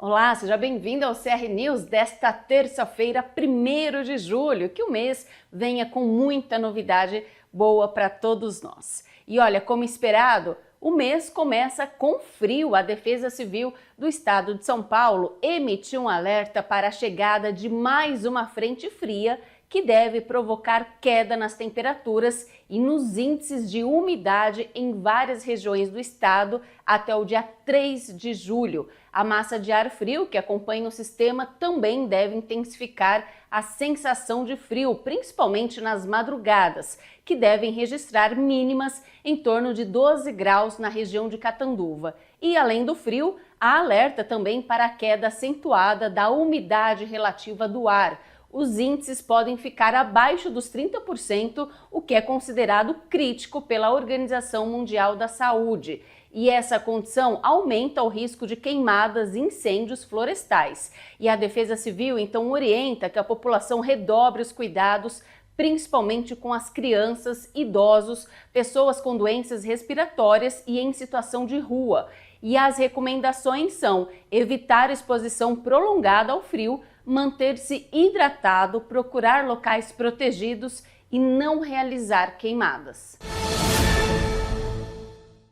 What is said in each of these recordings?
Olá, seja bem-vindo ao CR News desta terça-feira, 1º de julho, que o mês venha com muita novidade boa para todos nós. E olha, como esperado, o mês começa com frio. A Defesa Civil do Estado de São Paulo emitiu um alerta para a chegada de mais uma frente fria que deve provocar queda nas temperaturas e nos índices de umidade em várias regiões do estado até o dia 3 de julho. A massa de ar frio que acompanha o sistema também deve intensificar a sensação de frio, principalmente nas madrugadas, que devem registrar mínimas em torno de 12 graus na região de Catanduva. E além do frio, há alerta também para a queda acentuada da umidade relativa do ar. Os índices podem ficar abaixo dos 30%, o que é considerado crítico pela Organização Mundial da Saúde. E essa condição aumenta o risco de queimadas e incêndios florestais. E a Defesa Civil, então, orienta que a população redobre os cuidados, principalmente com as crianças, idosos, pessoas com doenças respiratórias e em situação de rua. E as recomendações são evitar exposição prolongada ao frio, manter-se hidratado, procurar locais protegidos e não realizar queimadas.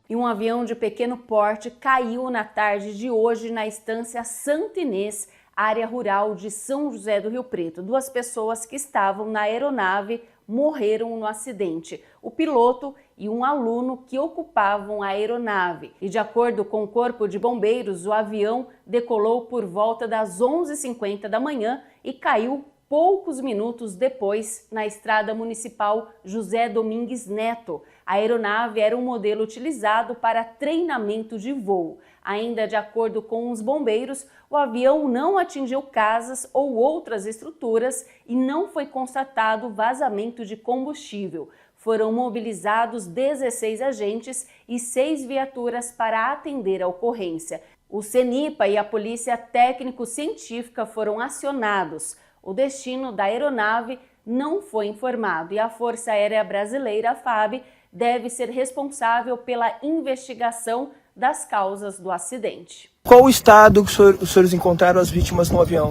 E um avião de pequeno porte caiu na tarde de hoje na estância Santa Inês, área rural de São José do Rio Preto. 2 pessoas que estavam na aeronave morreram no acidente, o piloto e um aluno que ocupavam a aeronave. E de acordo com o Corpo de Bombeiros, o avião decolou por volta das 11h50 da manhã e caiu poucos minutos depois na estrada municipal José Domingues Neto. A aeronave era um modelo utilizado para treinamento de voo. Ainda de acordo com os bombeiros, o avião não atingiu casas ou outras estruturas e não foi constatado vazamento de combustível. Foram mobilizados 16 agentes e 6 viaturas para atender a ocorrência. O CENIPA e a Polícia Técnico-Científica foram acionados. O destino da aeronave não foi informado e a Força Aérea Brasileira, a FAB, deve ser responsável pela investigação das causas do acidente. Qual o estado que os senhores encontraram as vítimas no avião?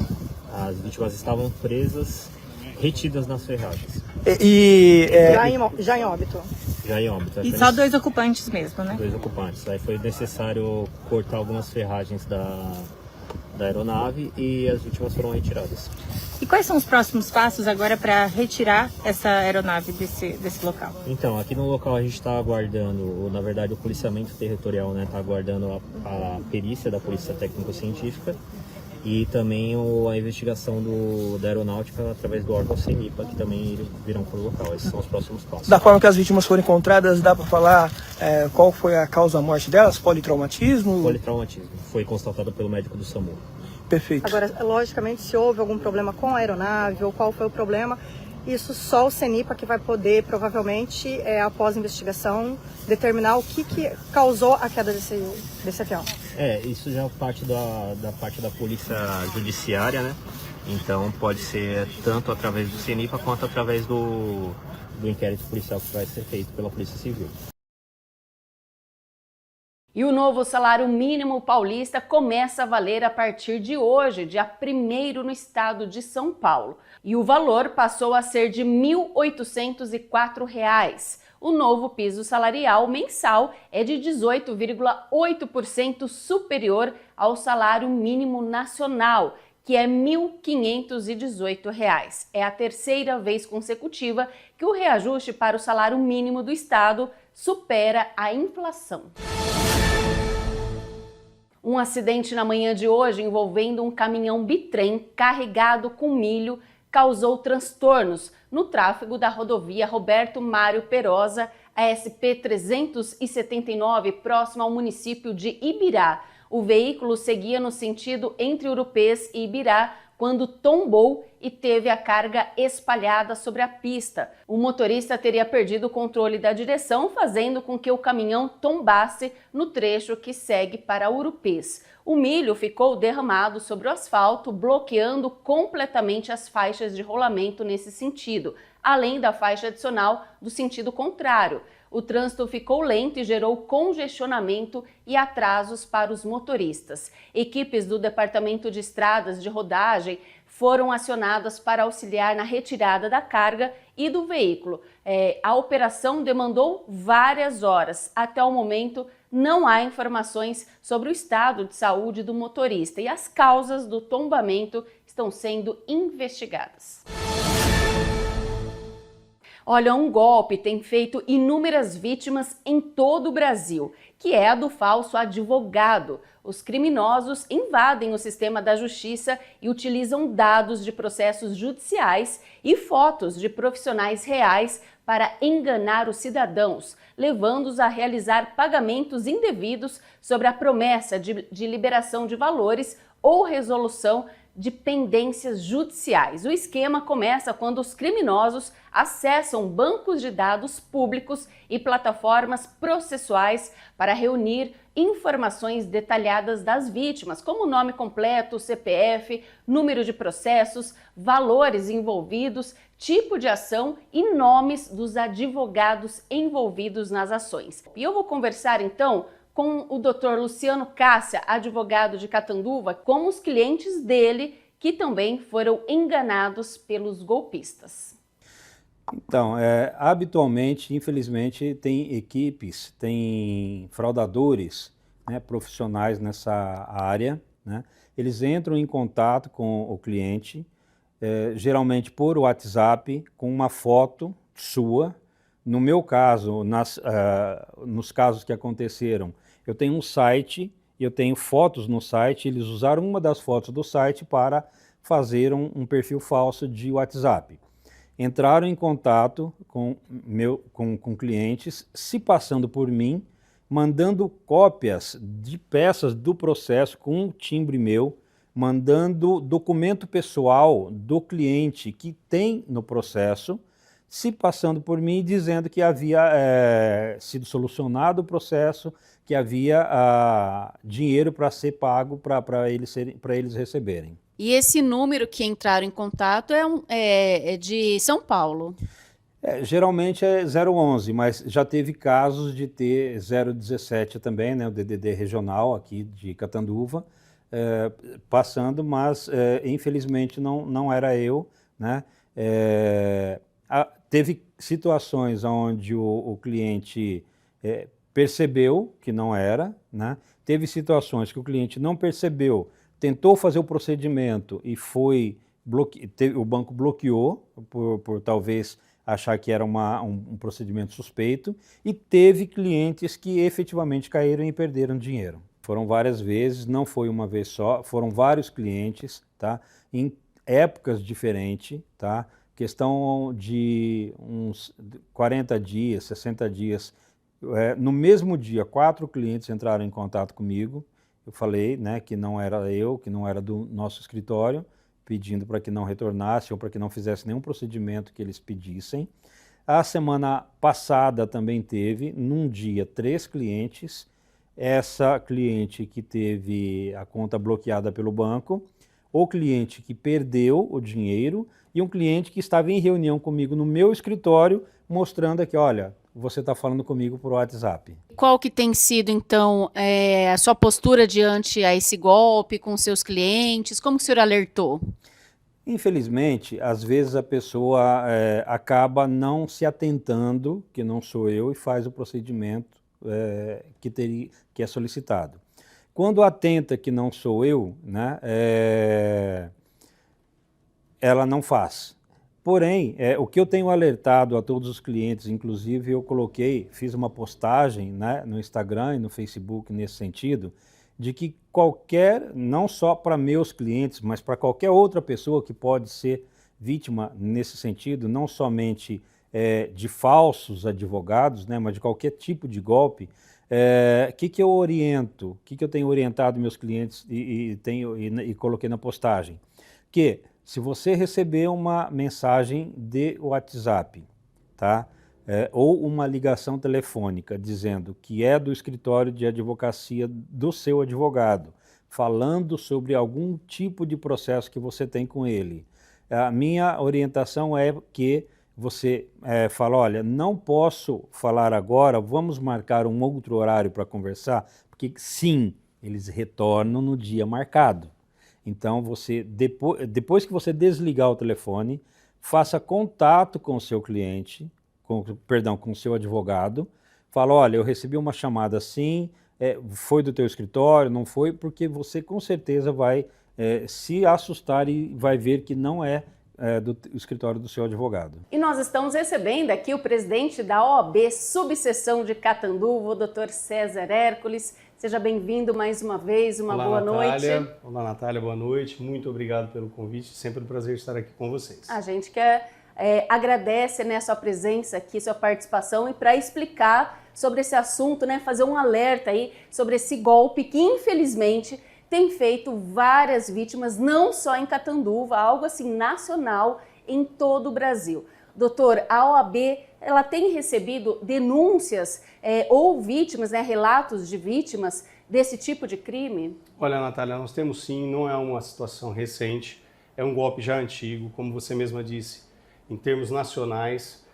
As vítimas estavam presas, retidas nas ferragens. Já em óbito. Já em óbito. E só 2 ocupantes mesmo, né? 2 ocupantes. Aí foi necessário cortar algumas ferragens da aeronave e as vítimas foram retiradas. E quais são os próximos passos agora para retirar essa aeronave desse local? Então, aqui no local a gente está aguardando, na verdade o policiamento territorial está aguardando a perícia da Polícia Técnico-Científica e também a investigação da aeronáutica através do órgão CENIPA, que também virão para o local. Esses são os próximos passos. Da forma que as vítimas foram encontradas, dá para falar qual foi a causa da morte delas? Politraumatismo? Politraumatismo. Foi constatado pelo médico do SAMU. Perfeito. Agora, logicamente, se houve algum problema com a aeronave ou qual foi o problema, isso só o CENIPA que vai poder, provavelmente, após a investigação, determinar o que causou a queda desse avião. Isso já é parte da parte da polícia judiciária, né? Então pode ser tanto através do CENIPA quanto através do inquérito policial que vai ser feito pela Polícia Civil. E o novo salário mínimo paulista começa a valer a partir de hoje, dia 1º no estado de São Paulo. E o valor passou a ser de R$ 1.804. O novo piso salarial mensal é de 18,8% superior ao salário mínimo nacional, que é R$ 1.518. É a 3ª vez consecutiva que o reajuste para o salário mínimo do estado supera a inflação. Um acidente na manhã de hoje envolvendo um caminhão bitrem carregado com milho causou transtornos no tráfego da rodovia Roberto Mário Perosa, a SP-379, próximo ao município de Ibirá. O veículo seguia no sentido entre Urupês e Ibirá quando tombou e teve a carga espalhada sobre a pista. O motorista teria perdido o controle da direção, fazendo com que o caminhão tombasse no trecho que segue para Urupês. O milho ficou derramado sobre o asfalto, bloqueando completamente as faixas de rolamento nesse sentido, além da faixa adicional do sentido contrário. o trânsito ficou lento e gerou congestionamento e atrasos para os motoristas. Equipes do Departamento de Estradas de Rodagem foram acionadas para auxiliar na retirada da carga e do veículo. A operação demandou várias horas. Até o momento, não há informações sobre o estado de saúde do motorista e as causas do tombamento estão sendo investigadas. Olha, um golpe tem feito inúmeras vítimas em todo o Brasil, que é a do falso advogado. Os criminosos invadem o sistema da justiça e utilizam dados de processos judiciais e fotos de profissionais reais para enganar os cidadãos, levando-os a realizar pagamentos indevidos sobre a promessa de liberação de valores ou resolução de pendências judiciais. O esquema começa quando os criminosos acessam bancos de dados públicos e plataformas processuais para reunir informações detalhadas das vítimas, como nome completo, CPF, número de processos, valores envolvidos, tipo de ação e nomes dos advogados envolvidos nas ações. E eu vou conversar então com o Dr. Luciano Cássia, advogado de Catanduva, com os clientes dele que também foram enganados pelos golpistas. Então, habitualmente, infelizmente, tem equipes, tem fraudadores, né, profissionais nessa área, né? Eles entram em contato com o cliente, geralmente por WhatsApp, com uma foto sua. No meu caso, nos casos que aconteceram, eu tenho um site, eu tenho fotos no site, eles usaram uma das fotos do site para fazer um perfil falso de WhatsApp. Entraram em contato com clientes, se passando por mim, mandando cópias de peças do processo com um timbre meu, mandando documento pessoal do cliente que tem no processo, se passando por mim, dizendo que havia sido solucionado o processo, que havia dinheiro para ser pago para eles receberem. E esse número que entraram em contato é de São Paulo? Geralmente é 011, mas já teve casos de ter 017 também, né, o DDD regional aqui de Catanduva, passando, mas infelizmente não era eu, né? Teve situações onde o cliente percebeu que não era, né? Teve situações que o cliente não percebeu, tentou fazer o procedimento e o banco bloqueou por talvez achar que era um procedimento suspeito, e teve clientes que efetivamente caíram e perderam dinheiro. Foram várias vezes, não foi uma vez só, foram vários clientes, tá? Em épocas diferentes, tá? Questão de uns 40 dias, 60 dias, no mesmo dia, 4 clientes entraram em contato comigo. Eu falei, né, que não era eu, que não era do nosso escritório, pedindo para que não retornasse ou para que não fizesse nenhum procedimento que eles pedissem. A semana passada também teve, num dia, 3 clientes. Essa cliente que teve a conta bloqueada pelo banco, o cliente que perdeu o dinheiro e um cliente que estava em reunião comigo no meu escritório, mostrando aqui, olha, você está falando comigo por WhatsApp. Qual que tem sido, então, a sua postura diante a esse golpe com seus clientes? Como que o senhor alertou? Infelizmente, às vezes a pessoa acaba não se atentando, que não sou eu, e faz o procedimento que é solicitado. Quando atenta que não sou eu, né, ela não faz. Porém, o que eu tenho alertado a todos os clientes, inclusive eu fiz uma postagem, né, no Instagram e no Facebook nesse sentido, de que não só para meus clientes, mas para qualquer outra pessoa que pode ser vítima nesse sentido, não somente de falsos advogados, né, mas de qualquer tipo de golpe, que eu oriento, que eu tenho orientado meus clientes e coloquei na postagem? Que se você receber uma mensagem de WhatsApp, tá? Ou uma ligação telefônica dizendo que é do escritório de advocacia do seu advogado, falando sobre algum tipo de processo que você tem com ele, a minha orientação é que você fala, olha, não posso falar agora, vamos marcar um outro horário para conversar, porque sim, eles retornam no dia marcado. Então, você depois que você desligar o telefone, faça contato com o seu cliente, com o seu advogado, fala, olha, eu recebi uma chamada assim, foi do teu escritório, não foi, porque você com certeza vai se assustar e vai ver que não é do escritório do seu advogado. E nós estamos recebendo aqui o presidente da OAB Subseção de Catanduva, o Dr. César Hércules. Seja bem-vindo mais uma vez, uma boa noite. Olá, Natália, boa noite. Muito obrigado pelo convite, sempre um prazer estar aqui com vocês. A gente agradece, né, sua presença aqui, sua participação, e para explicar sobre esse assunto, né, fazer um alerta aí sobre esse golpe que, infelizmente, tem feito várias vítimas, não só em Catanduva, algo assim nacional em todo o Brasil. Doutor, a OAB, ela tem recebido denúncias ou vítimas, né, relatos de vítimas desse tipo de crime? Olha, Natália, nós temos sim, não é uma situação recente, é um golpe já antigo, como você mesma disse, em termos nacionais.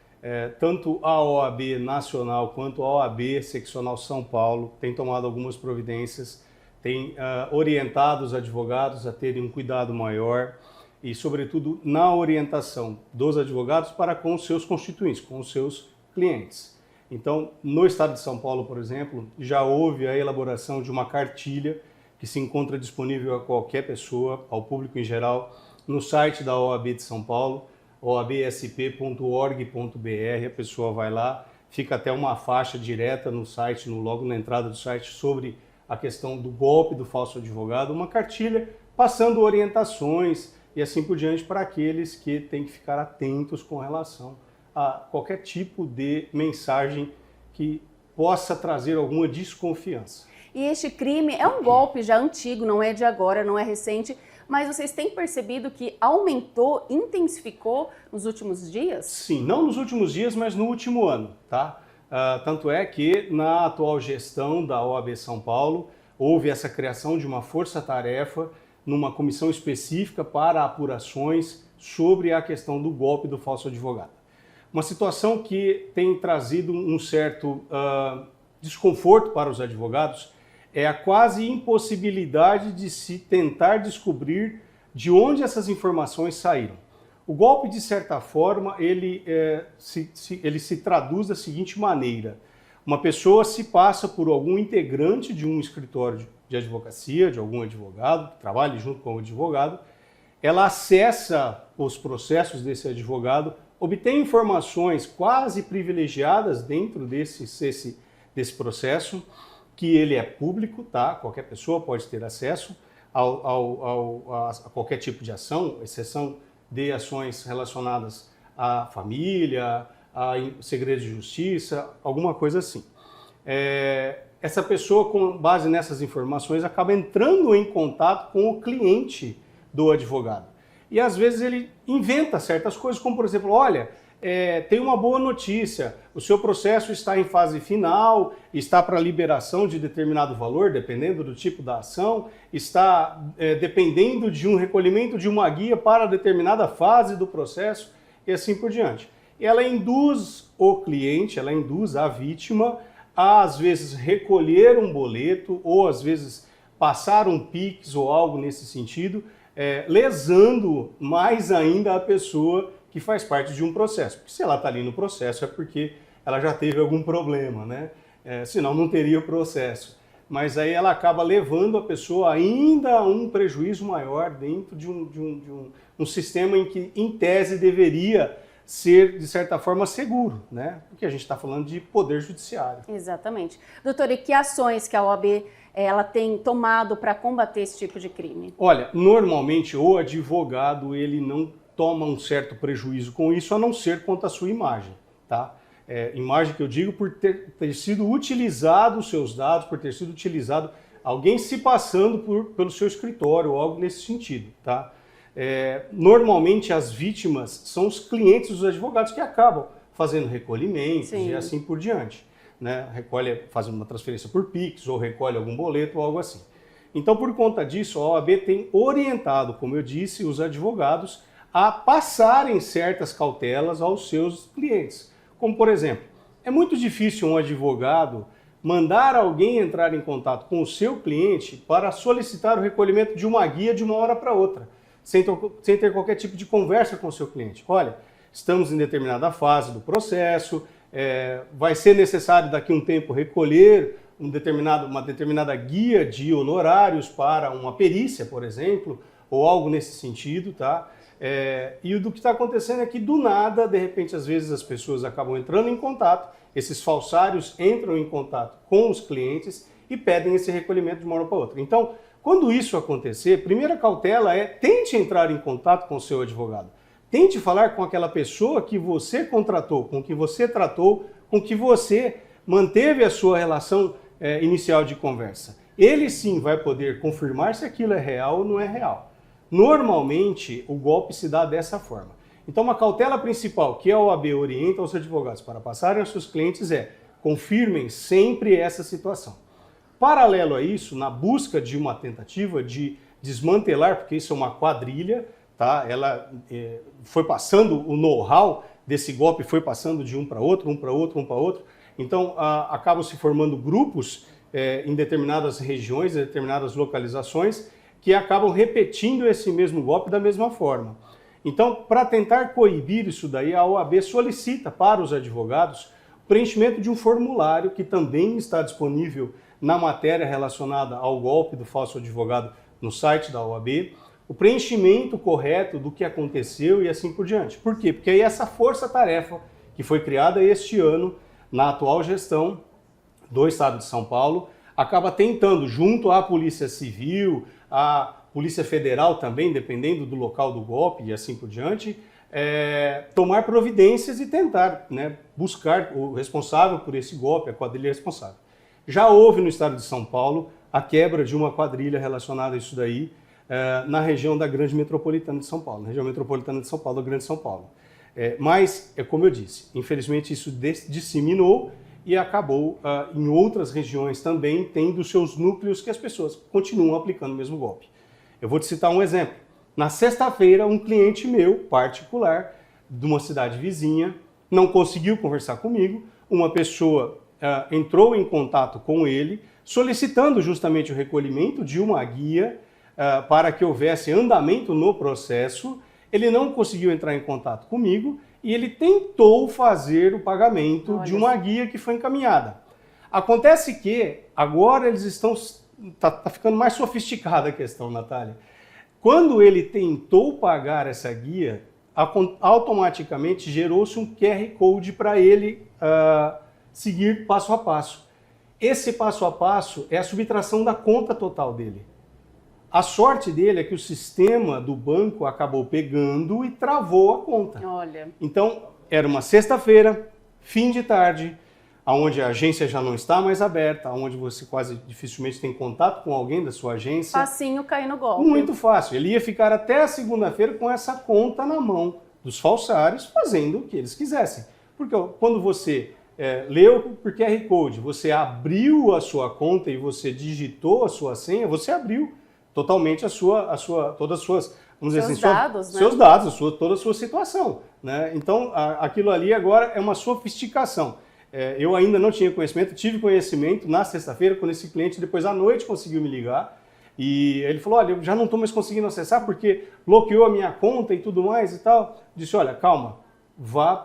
Tanto a OAB nacional quanto a OAB seccional São Paulo tem tomado algumas providências, tem orientado os advogados a terem um cuidado maior e, sobretudo, na orientação dos advogados para com os seus constituintes, com os seus clientes. Então, no estado de São Paulo, por exemplo, já houve a elaboração de uma cartilha que se encontra disponível a qualquer pessoa, ao público em geral, no site da OAB de São Paulo, oabsp.org.br, a pessoa vai lá, fica até uma faixa direta no site, logo na entrada do site, sobre a questão do golpe do falso advogado, uma cartilha passando orientações e assim por diante para aqueles que têm que ficar atentos com relação a qualquer tipo de mensagem que possa trazer alguma desconfiança. E este crime é um golpe já antigo, não é de agora, não é recente, mas vocês têm percebido que aumentou, intensificou nos últimos dias? Sim, não nos últimos dias, mas no último ano, tá? Tanto é que na atual gestão da OAB São Paulo, houve essa criação de uma força-tarefa numa comissão específica para apurações sobre a questão do golpe do falso advogado. Uma situação que tem trazido um certo desconforto para os advogados é a quase impossibilidade de se tentar descobrir de onde essas informações saíram. O golpe, de certa forma, ele se traduz da seguinte maneira. Uma pessoa se passa por algum integrante de um escritório de advocacia, de algum advogado, que trabalhe junto com o advogado, ela acessa os processos desse advogado, obtém informações quase privilegiadas dentro desse processo, que ele é público, tá? Qualquer pessoa pode ter acesso a qualquer tipo de ação, exceção de ações relacionadas à família, a segredo de justiça, alguma coisa assim. Essa pessoa, com base nessas informações, acaba entrando em contato com o cliente do advogado. E às vezes ele inventa certas coisas, como por exemplo, olha, tem uma boa notícia, o seu processo está em fase final, está para liberação de determinado valor, dependendo do tipo da ação, está dependendo de um recolhimento de uma guia para determinada fase do processo e assim por diante. E ela induz o cliente, ela induz a vítima a, às vezes, recolher um boleto ou, às vezes, passar um Pix ou algo nesse sentido, lesando mais ainda a pessoa que faz parte de um processo. Porque se ela está ali no processo é porque ela já teve algum problema, né? Senão não teria o processo. Mas aí ela acaba levando a pessoa ainda a um prejuízo maior dentro de um sistema em que, em tese, deveria ser, de certa forma, seguro, né? Porque a gente está falando de poder judiciário. Exatamente. Doutor, e que ações que a OAB ela tem tomado para combater esse tipo de crime? Olha, normalmente o advogado ele não toma um certo prejuízo com isso, a não ser contra a sua imagem, tá? Imagem que eu digo por ter sido utilizado os seus dados, por ter sido utilizado alguém se passando pelo seu escritório ou algo nesse sentido, tá? Normalmente as vítimas são os clientes dos advogados que acabam fazendo recolhimentos e assim por diante, né? Recolhe fazendo uma transferência por Pix ou recolhe algum boleto ou algo assim. Então, por conta disso, a OAB tem orientado, como eu disse, os advogados a passarem certas cautelas aos seus clientes. Como, por exemplo, é muito difícil um advogado mandar alguém entrar em contato com o seu cliente para solicitar o recolhimento de uma guia de uma hora para outra, sem ter qualquer tipo de conversa com o seu cliente. Olha, estamos em determinada fase do processo, vai ser necessário daqui a um tempo recolher uma determinada guia de honorários para uma perícia, por exemplo, ou algo nesse sentido, tá? E o do que está acontecendo é que do nada, de repente, às vezes as pessoas acabam entrando em contato, esses falsários entram em contato com os clientes e pedem esse recolhimento de uma hora para outra. Então, quando isso acontecer, primeira cautela é tente entrar em contato com o seu advogado. Tente falar com aquela pessoa que você contratou, com que você tratou, com que você manteve a sua relação inicial de conversa. Ele sim vai poder confirmar se aquilo é real ou não é real. Normalmente, o golpe se dá dessa forma. Então, uma cautela principal que a OAB orienta aos advogados para passarem aos seus clientes é confirmem sempre essa situação. Paralelo a isso, na busca de uma tentativa de desmantelar, porque isso é uma quadrilha, tá? Ela foi passando o know-how desse golpe, foi passando de um para outro, um para outro, um para outro. Então, acabam se formando grupos em determinadas regiões, em determinadas localizações, que acabam repetindo esse mesmo golpe da mesma forma. Então, para tentar coibir isso daí, a OAB solicita para os advogados o preenchimento de um formulário que também está disponível na matéria relacionada ao golpe do falso advogado no site da OAB, o preenchimento correto do que aconteceu e assim por diante. Por quê? Porque aí essa força-tarefa que foi criada este ano na atual gestão do Estado de São Paulo acaba tentando, junto à Polícia Civil, à Polícia Federal também, dependendo do local do golpe e assim por diante, tomar providências e tentar, né, buscar o responsável por esse golpe, a quadrilha responsável. Já houve no estado de São Paulo a quebra de uma quadrilha relacionada a isso daí na região da Grande Metropolitana de São Paulo, na região metropolitana de São Paulo, da Grande São Paulo. Mas, como eu disse, infelizmente isso disseminou e acabou em outras regiões também tendo seus núcleos que as pessoas continuam aplicando o mesmo golpe. Eu vou te citar um exemplo. Na sexta-feira, um cliente meu, particular, de uma cidade vizinha, não conseguiu conversar comigo, uma pessoa entrou em contato com ele, solicitando justamente o recolhimento de uma guia para que houvesse andamento no processo. Ele não conseguiu entrar em contato comigo e ele tentou fazer o pagamento de uma guia que foi encaminhada. Acontece que agora eles estão... Tá ficando mais sofisticada a questão, Natália. Quando ele tentou pagar essa guia, automaticamente gerou-se um QR Code para ele seguir passo a passo. Esse passo a passo é a subtração da conta total dele. A sorte dele é que o sistema do banco acabou pegando e travou a conta. Olha. Então, era uma sexta-feira, fim de tarde, onde a agência já não está mais aberta, onde você quase dificilmente tem contato com alguém da sua agência. Facinho cair no golpe. Muito fácil. Ele ia ficar até a segunda-feira com essa conta na mão dos falsários, fazendo o que eles quisessem. Porque quando você leu por QR Code, você abriu a sua conta e você digitou a sua senha, você abriu totalmente todas as suas, vamos dizer assim, dados, né? Seus dados, toda a sua situação, né? Então, aquilo ali agora é uma sofisticação. Eu ainda não tinha conhecimento, tive conhecimento na sexta-feira, quando esse cliente depois à noite conseguiu me ligar e ele falou, olha, eu já não estou mais conseguindo acessar porque bloqueou a minha conta e tudo mais e tal. Disse, olha, calma,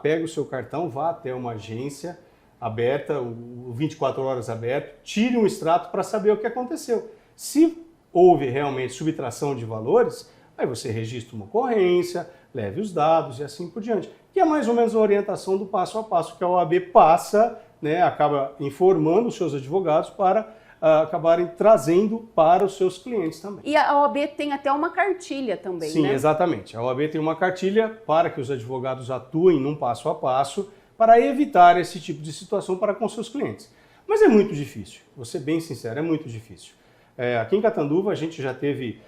pega o seu cartão, vá até uma agência aberta, o 24 horas aberto, tire um extrato para saber o que aconteceu. Se houve realmente subtração de valores, aí você registra uma ocorrência, leve os dados e assim por diante. Que é mais ou menos a orientação do passo a passo que a OAB passa, né, acaba informando os seus advogados para acabarem trazendo para os seus clientes também. E a OAB tem até uma cartilha também, Sim, né? exatamente. A OAB tem uma cartilha para que os advogados atuem num passo a passo para evitar esse tipo de situação para com seus clientes. Mas é muito difícil, vou ser bem sincero, é muito difícil. Aqui em Catanduva a gente já teve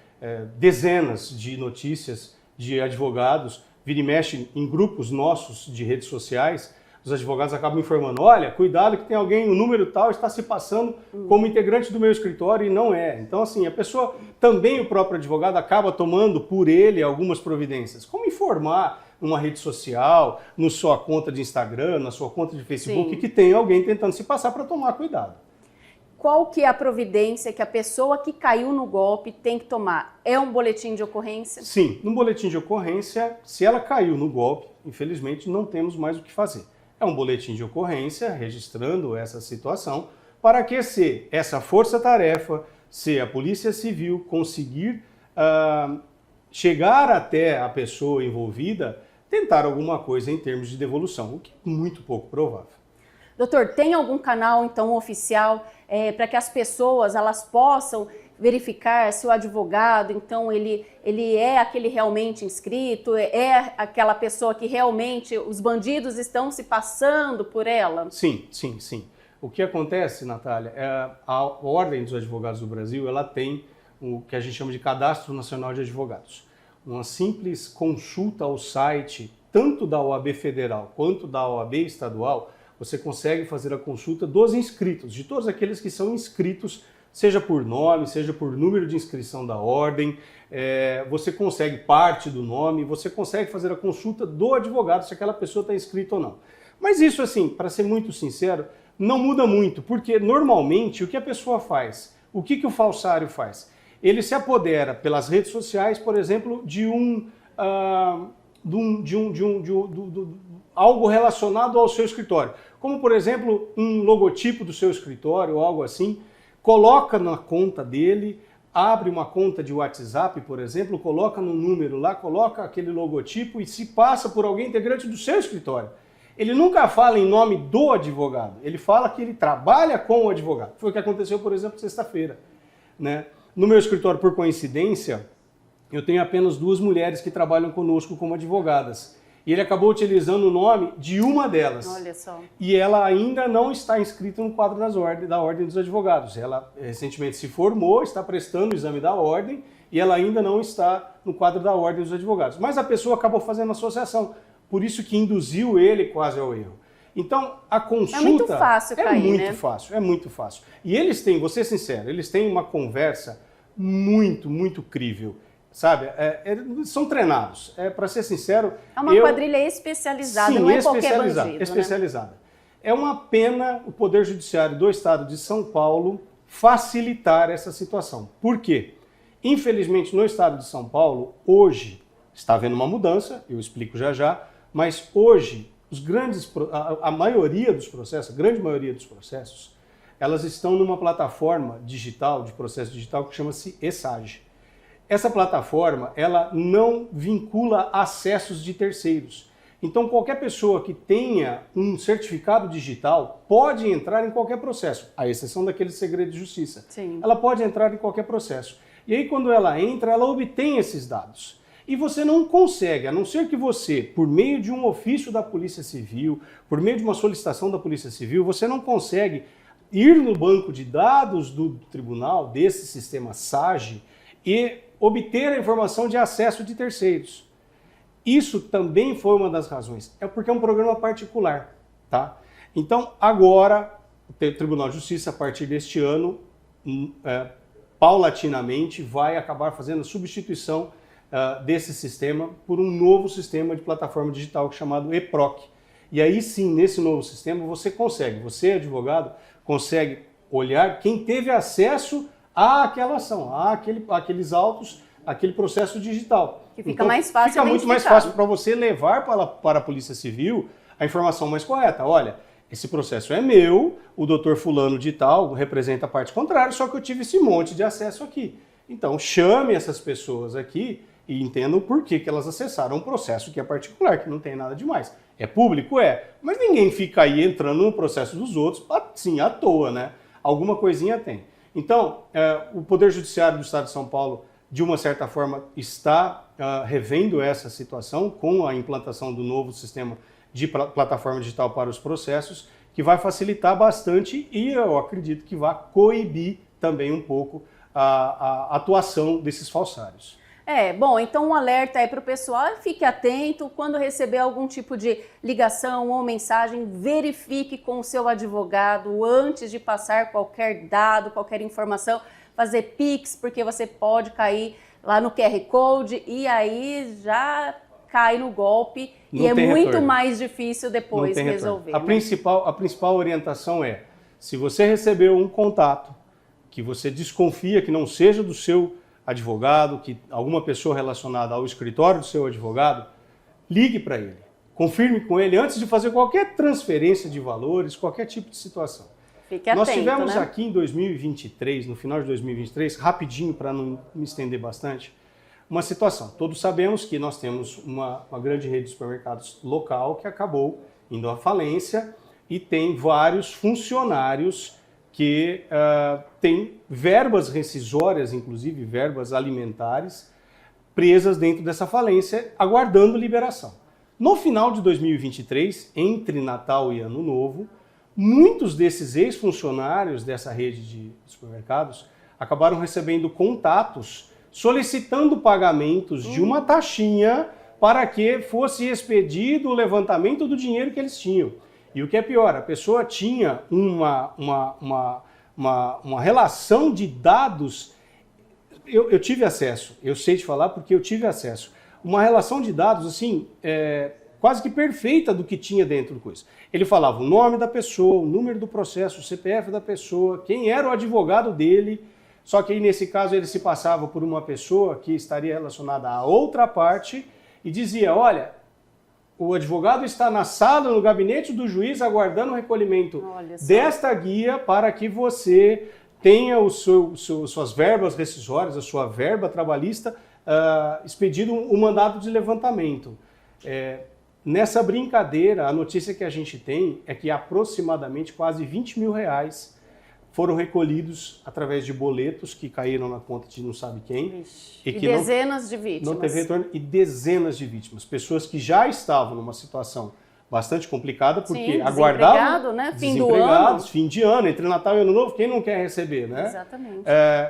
dezenas de notícias de advogados, vira e mexe em grupos nossos de redes sociais, os advogados acabam informando, olha, cuidado que tem alguém, o número tal está se passando como integrante do meu escritório e não é. Então, assim, a pessoa, também o próprio advogado acaba tomando por ele algumas providências. Como informar numa rede social, na sua conta de Instagram, na sua conta de Facebook, Sim. que tem alguém tentando se passar para tomar cuidado. Qual que é a providência que a pessoa que caiu no golpe tem que tomar? É um boletim de ocorrência? Sim, no boletim de ocorrência, se ela caiu no golpe, infelizmente não temos mais o que fazer. É um boletim de ocorrência registrando essa situação para que se essa força-tarefa, se a Polícia Civil conseguir chegar até a pessoa envolvida, tentar alguma coisa em termos de devolução, o que é muito pouco provável. Doutor, tem algum canal, então, oficial para que as pessoas elas possam verificar se o advogado, então, ele é aquele realmente inscrito, é aquela pessoa que realmente os bandidos estão se passando por ela? Sim, sim, sim. O que acontece, Natália, a Ordem dos Advogados do Brasil, ela tem o que a gente chama de Cadastro Nacional de Advogados. Uma simples consulta ao site, tanto da OAB Federal quanto da OAB Estadual, você consegue fazer a consulta dos inscritos, de todos aqueles que são inscritos, seja por nome, seja por número de inscrição da ordem, você consegue parte do nome, você consegue fazer a consulta do advogado se aquela pessoa está inscrita ou não. Mas isso, assim, para ser muito sincero, não muda muito, porque normalmente o que a pessoa faz, o que o falsário faz? Ele se apodera pelas redes sociais, por exemplo, de algo relacionado ao seu escritório, como por exemplo um logotipo do seu escritório ou algo assim, coloca na conta dele, abre uma conta de WhatsApp, por exemplo, coloca no número lá, coloca aquele logotipo e se passa por alguém integrante do seu escritório. Ele nunca fala em nome do advogado, ele fala que ele trabalha com o advogado. Foi o que aconteceu, por exemplo, sexta-feira, né? No meu escritório, por coincidência, eu tenho apenas 2 mulheres que trabalham conosco como advogadas. E ele acabou utilizando o nome de uma delas. Olha só. E ela ainda não está inscrita no quadro da Ordem dos Advogados. Ela recentemente se formou, está prestando o exame da ordem e ela ainda não está no quadro da Ordem dos Advogados. Mas a pessoa acabou fazendo associação, por isso que induziu ele quase ao erro. Então, a consulta... É muito fácil cair, muito fácil, é muito fácil. E eles têm, vou ser sincero, eles têm uma conversa muito, muito crível. Sabe, são treinados. Para ser sincero... É uma quadrilha especializada, sim, não é qualquer bandido. Especializada. Né? É uma pena o Poder Judiciário do Estado de São Paulo facilitar essa situação. Por quê? Infelizmente, no Estado de São Paulo, hoje, está havendo uma mudança, eu explico já já, mas hoje, a maioria dos processos, a grande maioria dos processos, elas estão numa plataforma digital, de processo digital, que chama-se ESAGE. Essa plataforma, ela não vincula acessos de terceiros. Então, qualquer pessoa que tenha um certificado digital pode entrar em qualquer processo, à exceção daquele segredo de justiça. Sim. Ela pode entrar em qualquer processo. E aí, quando ela entra, ela obtém esses dados. E você não consegue, a não ser que você, por meio de um ofício da Polícia Civil, por meio de uma solicitação da Polícia Civil, você não consegue ir no banco de dados do tribunal, desse sistema SAGE, e obter a informação de acesso de terceiros. Isso também foi uma das razões. É porque é um programa particular, tá? Então, agora, o Tribunal de Justiça, a partir deste ano, paulatinamente, vai acabar fazendo a substituição desse sistema por um novo sistema de plataforma digital chamado EPROC. E aí sim, nesse novo sistema, você, advogado, consegue olhar quem teve acesso àquela ação, àqueles autos, aquele processo digital. Que fica mais fácil. Fica muito mais fácil para você levar para a Polícia Civil a informação mais correta. Olha, esse processo é meu, o doutor fulano de tal representa a parte contrária, só que eu tive esse monte de acesso aqui. Então, chame essas pessoas aqui e entendam por que elas acessaram um processo que é particular, que não tem nada demais. É público? É. Mas ninguém fica aí entrando no processo dos outros, assim, à toa, né? Alguma coisinha tem. Então, o Poder Judiciário do Estado de São Paulo, de uma certa forma, está revendo essa situação com a implantação do novo sistema de plataforma digital para os processos, que vai facilitar bastante e eu acredito que vai coibir também um pouco a atuação desses falsários. Bom, então um alerta aí para o pessoal, fique atento, quando receber algum tipo de ligação ou mensagem, verifique com o seu advogado antes de passar qualquer dado, qualquer informação, fazer Pix, porque você pode cair lá no QR Code e aí já cai no golpe e é muito mais difícil depois resolver. A principal orientação é, se você recebeu um contato que você desconfia que não seja do seu advogado, que alguma pessoa relacionada ao escritório do seu advogado, ligue para ele, confirme com ele antes de fazer qualquer transferência de valores, qualquer tipo de situação. Fique atento, nós tivemos aqui em 2023, no final de 2023, rapidinho para não me estender bastante, uma situação. Todos sabemos que nós temos uma grande rede de supermercados local que acabou indo à falência e tem vários funcionários que têm verbas rescisórias, inclusive verbas alimentares, presas dentro dessa falência, aguardando liberação. No final de 2023, entre Natal e Ano Novo, muitos desses ex-funcionários dessa rede de supermercados acabaram recebendo contatos solicitando pagamentos de uma taxinha para que fosse expedido o levantamento do dinheiro que eles tinham. E o que é pior, a pessoa tinha uma relação de dados, eu tive acesso, eu sei te falar porque eu tive acesso, uma relação de dados assim, quase que perfeita do que tinha dentro do coisa. Ele falava o nome da pessoa, o número do processo, o CPF da pessoa, quem era o advogado dele, só que aí nesse caso ele se passava por uma pessoa que estaria relacionada a outra parte e dizia, olha, o advogado está na sala, no gabinete do juiz, aguardando o recolhimento desta guia para que você tenha suas verbas rescisórias, a sua verba trabalhista, expedido um mandado de levantamento. Nessa brincadeira, a notícia que a gente tem é que aproximadamente quase 20 mil reais foram recolhidos através de boletos que caíram na conta de não sabe quem. E que dezenas de vítimas. Não teve retorno, e dezenas de vítimas. Pessoas que já estavam numa situação bastante complicada, porque aguardavam, né? Fim do ano. Fim de ano, entre Natal e Ano Novo, quem não quer receber, né? Exatamente.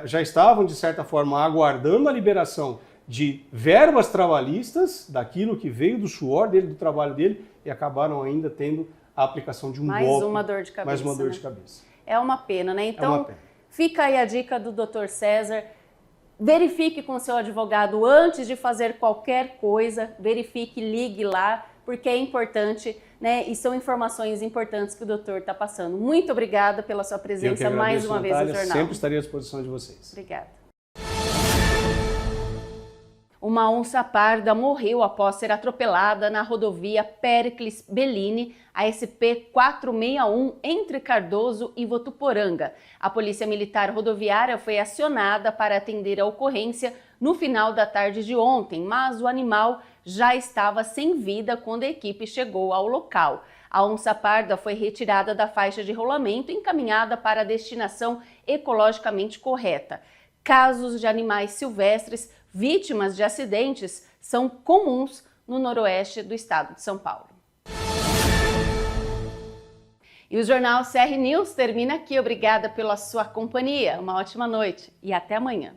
Já estavam, de certa forma, aguardando a liberação de verbas trabalhistas, daquilo que veio do suor dele, do trabalho dele, e acabaram ainda tendo a aplicação de um golpe. Mais uma dor de cabeça. Mais uma dor de cabeça. É uma pena, né? Então, fica aí a dica do Dr. César. Verifique com o seu advogado antes de fazer qualquer coisa. Verifique, ligue lá, porque é importante, né? E são informações importantes que o doutor está passando. Muito obrigada pela sua presença mais uma vez no jornal. Sempre estarei à disposição de vocês. Obrigada. Uma onça parda morreu após ser atropelada na rodovia Péricles Bellini, a SP 461, entre Cardoso e Votuporanga. A Polícia Militar Rodoviária foi acionada para atender a ocorrência no final da tarde de ontem, mas o animal já estava sem vida quando a equipe chegou ao local. A onça parda foi retirada da faixa de rolamento e encaminhada para a destinação ecologicamente correta. Casos de animais silvestres vítimas de acidentes são comuns no noroeste do estado de São Paulo. E o Jornal CR News termina aqui. Obrigada pela sua companhia. Uma ótima noite e até amanhã.